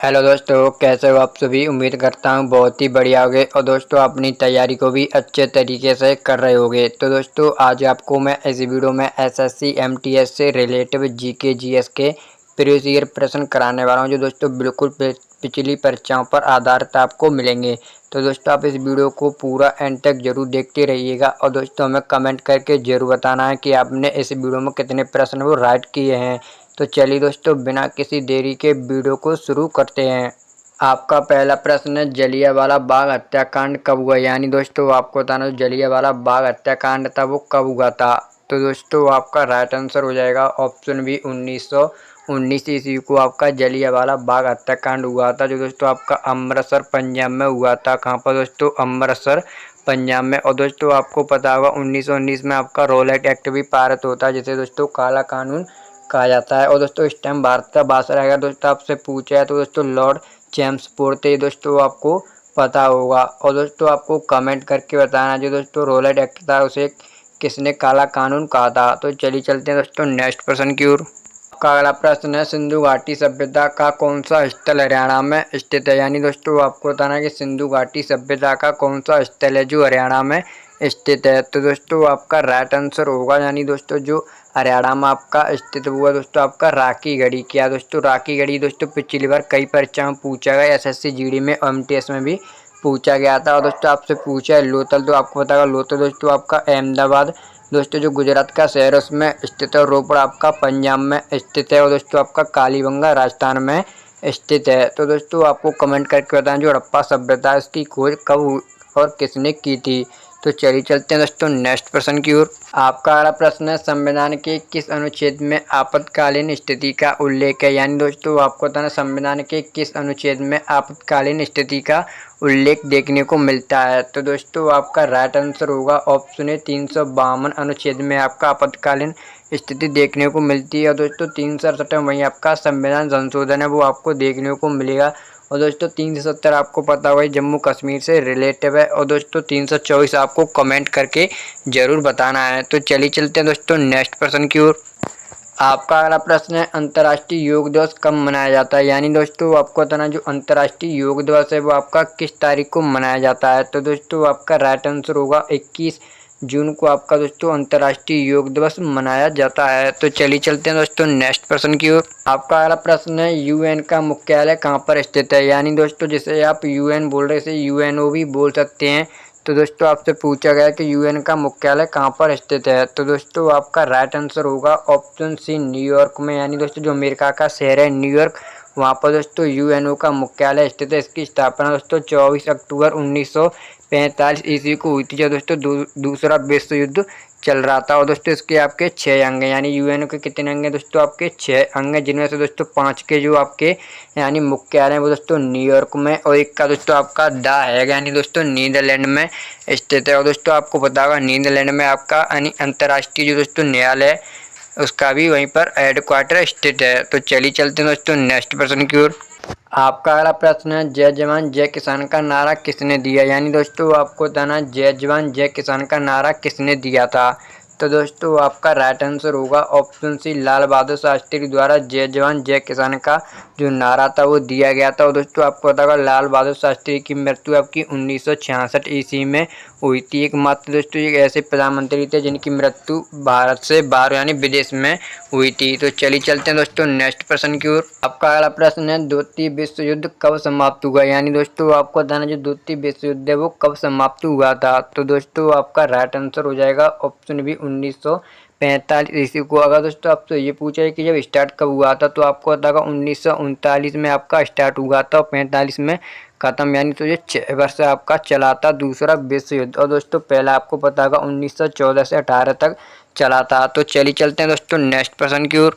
Hello दोस्तों, कैसे हो आप सभी। उम्मीद करता हूँ बहुत ही बढ़िया होगे और दोस्तों अपनी तैयारी को भी अच्छे तरीके से कर रहे होगे। तो दोस्तों आज आपको मैं इस वीडियो में एसएससी एमटीएस से रिलेटिव जीके जीएस के प्रीवियस ईयर प्रश्न कराने वाला हूँ, जो दोस्तों बिल्कुल पिछली परीक्षाओं पर आधारित आपको मिलेंगे। तो दोस्तों आप इस वीडियो को पूरा एंड तक जरूर देखते रहिएगा और दोस्तों हमें कमेंट करके जरूर बताना है कि आपने इस वीडियो में कितने प्रश्न वो राइट किए हैं। तो चलिए दोस्तों बिना किसी देरी के वीडियो को शुरू करते हैं। आपका पहला प्रश्न है, जलियांवाला बाग हत्याकांड कब हुआ। यानी दोस्तों आपको बताना जो जलियांवाला बाग हत्याकांड था वो कब हुआ था। तो दोस्तों आपका राइट आंसर हो जाएगा ऑप्शन बी 1919 ईस्वी को आपका जलियांवाला बाग हत्याकांड हुआ था, जो दोस्तों आपका अमृतसर पंजाब में हुआ था। कहाँ पर दोस्तों, अमृतसर पंजाब में। और दोस्तों आपको पता होगा 1919 में आपका रोलेट एक्ट भी पारित होता है, जिसे दोस्तों काला कानून कहा जाता है। और दोस्तों इस टाइम भारत का बादशाह अगर दोस्तों आपसे पूछा है तो दोस्तों लॉर्ड चैम्सफोर्ड थे, दोस्तों आपको पता होगा। और दोस्तों आपको कमेंट करके बताना जो दोस्तों रोलेट एक्ट था उसे किसने काला कानून कहा था। तो चलिए चलते हैं दोस्तों नेक्स्ट प्रश्न की ओर। आपका अगला प्रश्न है, सिंधु घाटी सभ्यता का कौन सा स्थल हरियाणा में स्थित है। यानी दोस्तों आपको बताना है कि सिंधु घाटी सभ्यता का कौन सा स्थल है जो हरियाणा में स्थित है। तो दोस्तों आपका राइट आंसर होगा, यानी दोस्तों जो हरियाणा में आपका स्थित हुआ दोस्तों आपका राखी गढ़ी। क्या दोस्तों, राखी गढ़ी दोस्तों पिछली बार कई परीक्षाओं में पूछा गया, एसएससी जीडी में और एमटीएस में भी पूछा गया था। और दोस्तों आपसे पूछा है लोथल, तो आपको पता होगा लोथल दोस्तों आपका अहमदाबाद दोस्तों जो गुजरात का शहर है उसमें स्थित है। रोपड़ आपका पंजाब में स्थित है और दोस्तों आपका कालीबंगा राजस्थान में स्थित है। तो दोस्तों आपको कमेंट करके बताएं जो हड़प्पा सभ्यता है उसकी खोज कब हुई और किसने की थी। तो चलिए चलते हैं दोस्तों नेक्स्ट प्रश्न की ओर। आपका अगला प्रश्न है, संविधान के किस अनुच्छेद में आपातकालीन स्थिति का उल्लेख है। यानी दोस्तों आपको बताना संविधान के किस अनुच्छेद में आपातकालीन स्थिति का उल्लेख देखने को मिलता है। तो दोस्तों आपका राइट आंसर होगा ऑप्शन ए 352 अनुच्छेद में आपका आपातकालीन स्थिति देखने को मिलती है। और दोस्तों 368 वहीं आपका संविधान संशोधन है वो आपको देखने को मिलेगा। और दोस्तों 370 आपको पता होगा जम्मू कश्मीर से रिलेटिव है। और दोस्तों 324 आपको कमेंट करके जरूर बताना है। तो चलिए चलते हैं दोस्तों नेक्स्ट प्रश्न की ओर। आपका अगला प्रश्न है, अंतर्राष्ट्रीय योग दिवस कब मनाया जाता है। यानी दोस्तों आपको बताना जो अंतर्राष्ट्रीय योग दिवस है वो आपका किस तारीख को मनाया जाता है। तो दोस्तों आपका राइट आंसर होगा 21 जून को आपका दोस्तों अंतर्राष्ट्रीय योग दिवस मनाया जाता है। तो चलिए चलते हैं दोस्तों नेक्स्ट प्रश्न की ओर। आपका अगला प्रश्न है, यूएन का मुख्यालय कहाँ पर स्थित है। यानी दोस्तों जिसे आप यूएन बोल रहे थे यूएनओ भी बोल सकते हैं। तो दोस्तों आपसे पूछा गया कि यूएन का मुख्यालय कहाँ पर स्थित है। तो दोस्तों आपका राइट आंसर होगा ऑप्शन सी न्यूयॉर्क में। यानी दोस्तों जो अमेरिका का शहर है न्यूयॉर्क, वहाँ पर दोस्तों यूएनओ का मुख्यालय स्थित है। इसकी स्थापना दोस्तों 24 अक्टूबर 1945 ईस्वी को हुई थी, जब दोस्तों दूसरा विश्व युद्ध चल रहा था। और दोस्तों इसके आपके 6 अंग हैं। यानी यूएनओ के कितने अंग हैं दोस्तों, आपके 6 अंग हैं, जिनमें से दोस्तों 5 के जो आपके यानी मुख्यालय है वो दोस्तों न्यूयॉर्क में और एक का दोस्तों आपका द हैग यानी दोस्तों नीदरलैंड में स्थित है। और दोस्तों आपको पता होगा नीदरलैंड में आपका यानी अंतर्राष्ट्रीय जो दोस्तों न्यायालय है उसका भी वहीं पर हेडक्वार्टर स्थित है। तो चलिए चलते हैं दोस्तों नेक्स्ट प्रश्न की ओर। आपका अगला प्रश्न है, जय जवान जय किसान का नारा किसने दिया। यानी दोस्तों आपको बताना जय जवान जय किसान का नारा किसने दिया था। तो दोस्तों आपका राइट आंसर होगा ऑप्शन सी लाल बहादुर शास्त्री द्वारा जय जवान जय किसान का जो नारा था वो दिया गया था। और दोस्तों आपको पता होगा लाल बहादुर शास्त्री की मृत्यु आपकी 1966 ईस्वी में हुई थी। एकमात्र दोस्तों एक ऐसे प्रधानमंत्री थे जिनकी मृत्यु भारत से बाहर यानी विदेश में हुई थी। तो चलिए चलते हैं दोस्तों नेक्स्ट प्रश्न की ओर। आपका अगला प्रश्न है, द्वितीय विश्व युद्ध कब समाप्त हुआ। यानी दोस्तों आपको बताना जो द्वितीय विश्व युद्ध है वो कब समाप्त हुआ था। तो दोस्तों आपका राइट आंसर हो जाएगा ऑप्शन बी 1945 ईस्वी को। अगर दोस्तों आपसे ये पूछा है कि जब स्टार्ट कब हुआ था तो आपको पता होगा 1939 में आपका स्टार्ट हुआ था और 45 में खत्म, यानी तो ये 6 वर्ष आपका चला था दूसरा विश्व युद्ध। और दोस्तों पहला आपको पता होगा 1914 से 18 तक चला था। तो चलिए चलते हैं दोस्तों नेक्स्ट प्रश्न की ओर।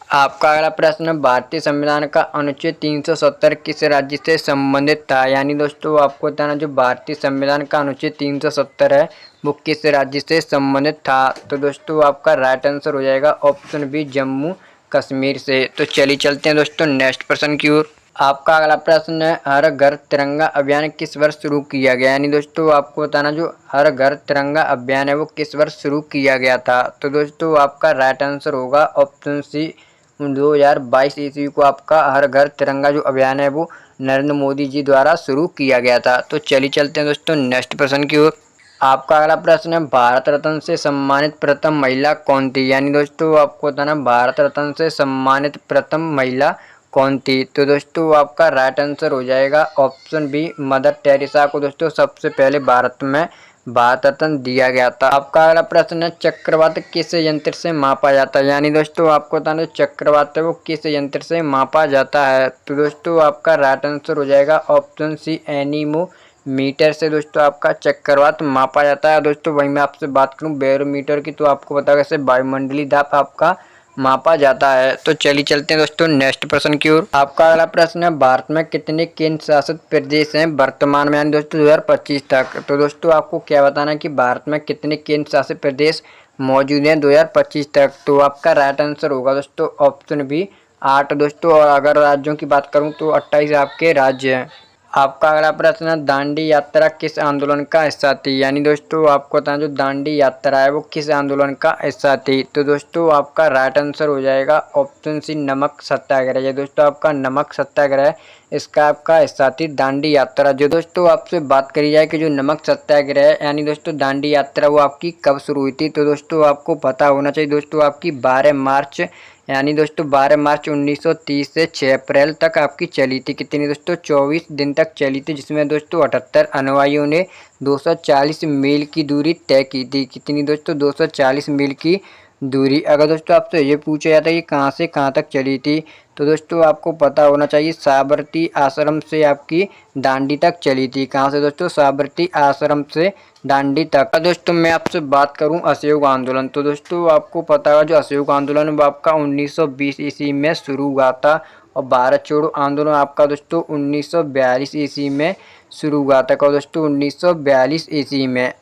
आपका अगला प्रश्न, भारतीय संविधान का अनुच्छेद 370 किस राज्य से संबंधित था। यानी दोस्तों आपको बताना जो भारतीय संविधान का अनुच्छेद 370 है वो किस राज्य से संबंधित था। तो दोस्तों आपका राइट आंसर हो जाएगा ऑप्शन बी जम्मू कश्मीर से। तो चलिए चलते हैं दोस्तों नेक्स्ट प्रश्न की ओर। आपका अगला प्रश्न है, हर घर तिरंगा अभियान किस वर्ष शुरू किया गया। यानी दोस्तों आपको बताना जो हर घर तिरंगा अभियान है वो किस वर्ष शुरू किया गया था। तो दोस्तों आपका राइट आंसर होगा ऑप्शन सी 2022 ईस्वी को आपका हर घर तिरंगा जो अभियान है वो नरेंद्र मोदी जी द्वारा शुरू किया गया था। तो चलिए चलते हैं दोस्तों नेक्स्ट प्रश्न की ओर। आपका अगला प्रश्न है, भारत रत्न से सम्मानित प्रथम महिला कौन थी? यानी दोस्तों आपको बताना भारत रत्न से सम्मानित प्रथम महिला कौन थी? तो दोस्तों आपका राइट आंसर हो जाएगा ऑप्शन बी, मदर टेरेसा को दोस्तों सबसे पहले भारत में भारत रत्न दिया गया था। आपका अगला प्रश्न है, चक्रवात किस यंत्र से मापा जाता है? यानी दोस्तों आपको बताना चक्रवात है वो किस यंत्र से मापा जाता है? तो दोस्तों आपका राइट आंसर हो जाएगा ऑप्शन सी, एनीमोमीटर से दोस्तों आपका चक्रवात मापा जाता है। दोस्तों वहीं मैं आपसे बात करूं बैरोमीटर की, तो आपको पता है कैसे वायुमंडलीय दाब आपका मापा जाता है। तो चलिए चलते हैं दोस्तों नेक्स्ट प्रश्न की ओर। आपका अगला प्रश्न है, भारत में कितने केंद्र शासित प्रदेश हैं वर्तमान में, यानी दोस्तों 2025 तक? तो दोस्तों आपको क्या बताना है कि भारत में कितने केंद्र शासित प्रदेश मौजूद हैं 2025 तक? तो आपका राइट आंसर होगा दोस्तों ऑप्शन बी, 8 दोस्तों। और अगर राज्यों की बात करूं तो 28 आपके राज्य हैं। आपका अगला प्रश्न है, दांडी यात्रा किस आंदोलन का हिस्सा थी? यानी दोस्तों आपको बताएं जो दांडी यात्रा है वो किस आंदोलन का हिस्सा थी? तो दोस्तों आपका राइट आंसर हो जाएगा ऑप्शन सी, नमक सत्याग्रह। ये दोस्तों आपका नमक सत्याग्रह इसका आपका हिस्सा थी दांडी यात्रा। जो दोस्तों आपसे बात करी जाए कि जो नमक सत्याग्रह यानी दोस्तों दांडी यात्रा वो आपकी कब शुरू हुई थी? तो दोस्तों आपको पता होना चाहिए दोस्तों आपकी 12 मार्च यानी दोस्तों 12 मार्च 1930 से 6 अप्रैल तक आपकी चली थी। कितनी दोस्तों? 24 दिन तक चली थी, जिसमें दोस्तों 78 अनुयायियों ने 240 मील की दूरी तय की थी। कितनी दोस्तों? 240 मील की दूरी। अगर दोस्तों आपसे ये पूछा जाता है कि कहाँ से कहाँ तक चली थी, तो दोस्तों आपको पता होना चाहिए साबरमती आश्रम से आपकी दांडी तक चली थी। कहाँ से दोस्तों? साबरमती आश्रम से दांडी तक। दोस्तों मैं आपसे बात करूं असहयोग आंदोलन, तो दोस्तों आपको पता होगा जो असहयोग आंदोलन वो आपका 1920 ईस्वी में शुरू हुआ था। और भारत छोड़ो आंदोलन आपका दोस्तों 1942 ईस्वी में शुरू हुआ था। कब दोस्तों? 1942 ईस्वी में।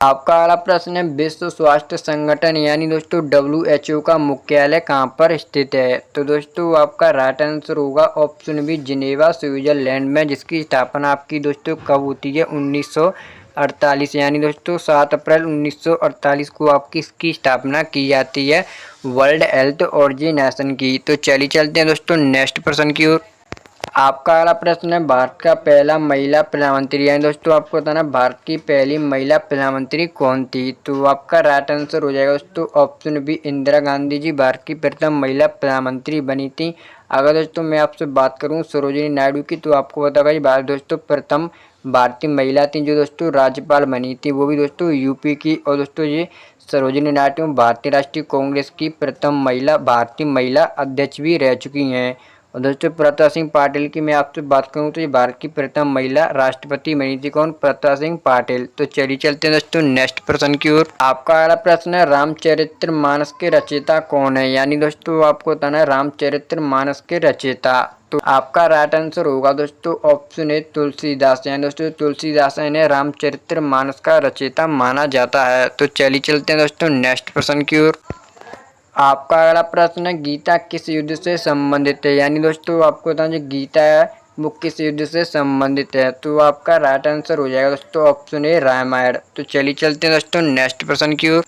आपका अगला प्रश्न है, विश्व स्वास्थ्य संगठन यानी दोस्तों WHO का मुख्यालय कहाँ पर स्थित है? तो दोस्तों आपका राइट आंसर होगा ऑप्शन बी, जिनेवा स्विट्जरलैंड में, जिसकी स्थापना आपकी दोस्तों कब होती है? 1948 यानी दोस्तों 7 अप्रैल 1948 को आपकी इसकी स्थापना की जाती है वर्ल्ड हेल्थ ऑर्गेनाइजेशन की। तो चलिए चलते हैं दोस्तों नेक्स्ट प्रश्न की ओर। आपका अगला प्रश्न है, भारत का पहला महिला प्रधानमंत्री यानी दोस्तों आपको बताना भारत की पहली महिला प्रधानमंत्री कौन थी? तो आपका राइट आंसर हो जाएगा दोस्तों ऑप्शन बी, इंदिरा गांधी जी भारत की प्रथम महिला प्रधानमंत्री बनी थी। अगर दोस्तों मैं आपसे बात करूं सरोजिनी नायडू की, तो आपको बताओगा ये भारत दोस्तों प्रथम भारतीय महिला थी जो दोस्तों राज्यपाल बनी थी, वो भी दोस्तों यूपी की। और दोस्तों ये सरोजिनी नायडू भारतीय राष्ट्रीय कांग्रेस की प्रथम महिला भारतीय महिला अध्यक्ष भी रह चुकी हैं। और दोस्तों प्रथा सिंह पाटिल की मैं आपसे बात करूं तो ये भारत की प्रथम महिला राष्ट्रपति बनी थी। कौन? प्रथा सिंह पाटिल। तो चलिए चलते हैं दोस्तों नेक्स्ट प्रश्न की ओर। आपका अगला प्रश्न है, रामचरितमानस के रचयिता कौन है? यानी दोस्तों आपको बताना है रामचरितमानस के रचयिता। तो आपका राइट आंसर होगा दोस्तों ऑप्शन ए, तुलसीदास। यानी दोस्तों तुलसीदास इन्हें रामचरितमानस का रचयिता माना जाता है। तो चलिए चलते हैं दोस्तों नेक्स्ट प्रश्न की ओर। आपका अगला प्रश्न है, गीता किस युद्ध से संबंधित है? यानी दोस्तों आपको बताना जो गीता है वो किस युद्ध से संबंधित है? तो आपका राइट आंसर हो जाएगा दोस्तों ऑप्शन ए, रामायण। तो चलिए चलते हैं दोस्तों नेक्स्ट प्रश्न की ओर।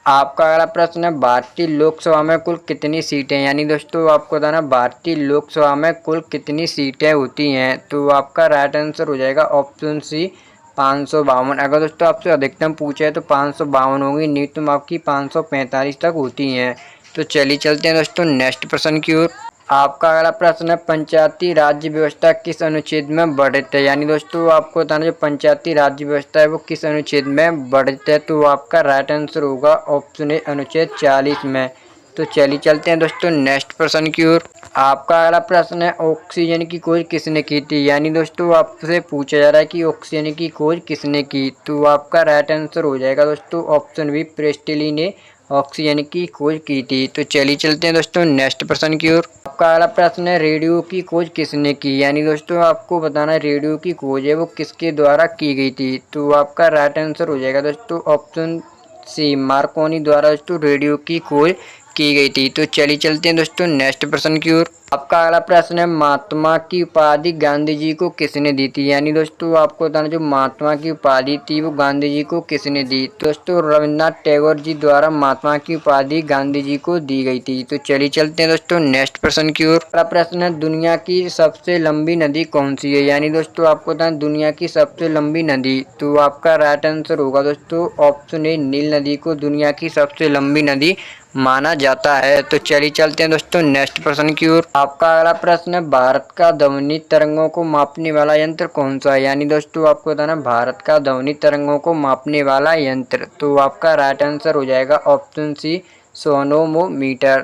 आपका अगला प्रश्न है, भारतीय लोकसभा में कुल कितनी सीटें? यानी दोस्तों आपको बताना भारतीय लोकसभा में कुल कितनी सीटें होती हैं? तो आपका राइट आंसर हो जाएगा ऑप्शन सी, 552। अगर दोस्तों आपसे अधिकतम पूछा है तो 552 होगी, न्यूनतम आपकी 545 तक होती हैं। तो चलिए चलते हैं दोस्तों नेक्स्ट प्रश्न की ओर। आपका अगला प्रश्न है, पंचायती राज्य व्यवस्था किस अनुच्छेद में वर्णित है? यानी दोस्तों आपको बताना जो पंचायती राज्य व्यवस्था है वो किस अनुच्छेद में वर्णित है? तो आपका राइट आंसर होगा ऑप्शन ए, अनुच्छेद 40 में। तो चलिए चलते हैं दोस्तों नेक्स्ट प्रश्न की ओर। आपका अगला प्रश्न है, ऑक्सीजन की खोज किसने की थी? यानी दोस्तों आपसे पूछा जा रहा है कि ऑक्सीजन की खोज किसने की? तो आपका राइट आंसर हो जाएगा दोस्तों ऑप्शन बी, प्रेस्टली ने ऑक्सीजन की खोज की थी। तो चलिए चलते हैं दोस्तों नेक्स्ट प्रश्न की ओर। आपका अगला प्रश्न है, रेडियो की खोज किसने की? यानी दोस्तों आपको बताना है रेडियो की खोज है वो किसके द्वारा की गई थी? तो आपका राइट आंसर हो जाएगा दोस्तों ऑप्शन सी, मार्कोनी द्वारा दोस्तों रेडियो की खोज की गई थी। तो चलिए चलते हैं दोस्तों नेक्स्ट प्रश्न की ओर। आपका अगला प्रश्न है, महात्मा की उपाधि गांधी जी को किसने दी थी? यानी दोस्तों आपको बताना, जो महात्मा की उपाधि थी वो गांधी जी को किसने दी? दोस्तों रविन्द्रनाथ टैगोर जी द्वारा महात्मा की उपाधि गांधी जी को दी गई थी। तो चलिए चलते हैं दोस्तों नेक्स्ट प्रश्न की ओर। अगला प्रश्न है, दुनिया की सबसे लंबी नदी कौन सी है? यानी दोस्तों आपको बताना, दुनिया की सबसे लंबी नदी, तो आपका राइट आंसर होगा दोस्तों ऑप्शन ए, नील नदी को दुनिया की सबसे लंबी नदी माना जाता है। तो चलिए चलते हैं दोस्तों नेक्स्ट प्रश्न की ओर। आपका अगला प्रश्न है, भारत का ध्वनि तरंगों को मापने वाला यंत्र कौन सा है? यानी दोस्तों आपको बताना, भारत का ध्वनि तरंगों को मापने वाला यंत्र, तो आपका राइट आंसर हो जाएगा ऑप्शन सी, सोनोमोमीटर।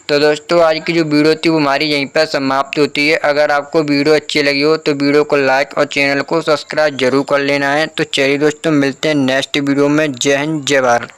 तो दोस्तों आज की जो वीडियो थी वो हमारी यहीं पर समाप्त होती है। अगर आपको वीडियो अच्छी लगी हो तो वीडियो को लाइक और चैनल को सब्सक्राइब जरूर कर लेना है। तो चलिए दोस्तों मिलते हैं नेक्स्ट वीडियो में। जय हिंद, जय भारत।